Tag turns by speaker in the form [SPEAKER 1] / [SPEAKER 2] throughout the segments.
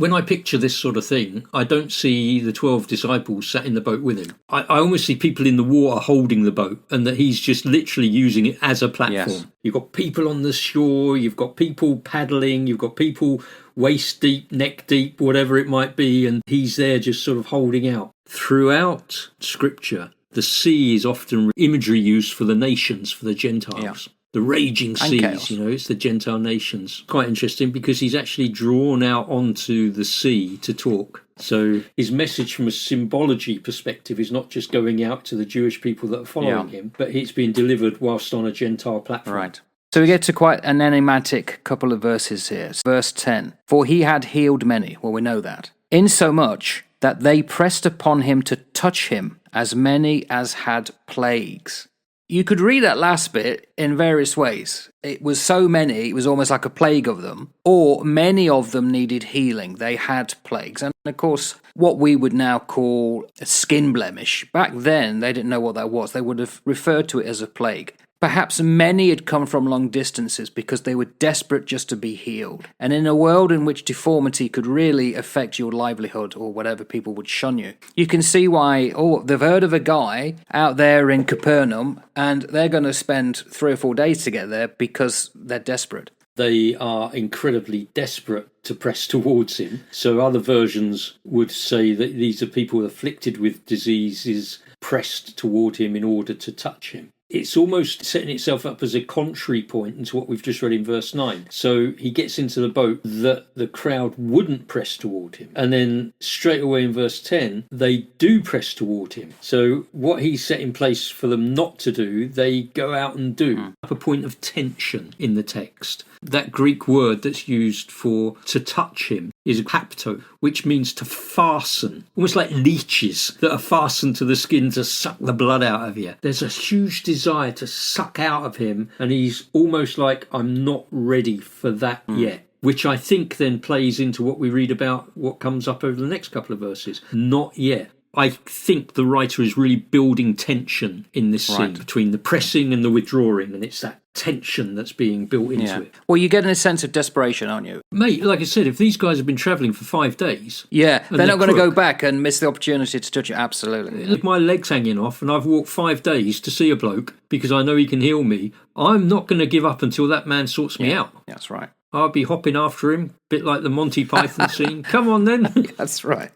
[SPEAKER 1] When I picture this sort of thing, I don't see the 12 disciples sat in the boat with him. I almost see people in the water holding the boat, and that he's just literally using it as a platform.
[SPEAKER 2] Yes.
[SPEAKER 1] You've got people on the shore, you've got people paddling, you've got people waist deep, neck deep, whatever it might be, and he's there just sort of holding out. Throughout Scripture, the sea is often imagery used for the nations, for the Gentiles.
[SPEAKER 2] Yeah.
[SPEAKER 1] The raging seas,
[SPEAKER 2] chaos.
[SPEAKER 1] it's the Gentile nations. Quite interesting because he's actually drawn out onto the sea to talk. So his message from a symbology perspective is not just going out to the Jewish people that are following him, but it's being delivered whilst on a Gentile platform.
[SPEAKER 2] Right. So we get to quite an enigmatic couple of verses here. Verse 10. For he had healed many. Well, we know that. Insomuch that they pressed upon him to touch him, as many as had plagues. You could read that last bit in various ways. It was so many, it was almost like a plague of them, or many of them needed healing. They had plagues. And of course, what we would now call a skin blemish, back then they didn't know what that was. They would have referred to it as a plague. Perhaps many had come from long distances because they were desperate just to be healed. And in a world in which deformity could really affect your livelihood or whatever, people would shun you. You can see why, they've heard of a guy out there in Capernaum and they're going to spend 3 or 4 days to get there because they're desperate.
[SPEAKER 1] They are incredibly desperate to press towards him. So other versions would say that these are people afflicted with diseases pressed toward him in order to touch him. It's almost setting itself up as a contrary point into what we've just read in verse 9. So he gets into the boat that the crowd wouldn't press toward him. And then straight away in verse 10, they do press toward him. So what he's set in place for them not to do, they go out and do. A point of tension in the text. That Greek word that's used for to touch him is hapto, which means to fasten, almost like leeches that are fastened to the skin to suck the blood out of you. There's a huge desire to suck out of him, and he's almost like, I'm not ready for that yet. Which I think then plays into what we read about what comes up over the next couple of verses. Not yet. I think the writer is really building tension in this scene between the pressing and the withdrawing, and it's that tension that's being built into it.
[SPEAKER 2] Well, you get in a sense of desperation, aren't you?
[SPEAKER 1] Mate, like I said, if these guys have been travelling for 5 days...
[SPEAKER 2] Yeah, they're not going to go back and miss the opportunity to touch it, absolutely.
[SPEAKER 1] If my leg's hanging off and I've walked 5 days to see a bloke because I know he can heal me, I'm not going to give up until that man sorts me out.
[SPEAKER 2] That's right.
[SPEAKER 1] I'll be hopping after him, bit like the Monty Python scene. Come on, then.
[SPEAKER 2] That's right.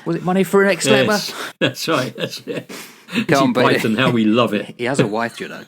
[SPEAKER 2] Was it money for an ex-labor?
[SPEAKER 1] Yes, that's right. That's it.
[SPEAKER 2] Come on,
[SPEAKER 1] Monty Python, how we love it.
[SPEAKER 2] He has a wife, you know.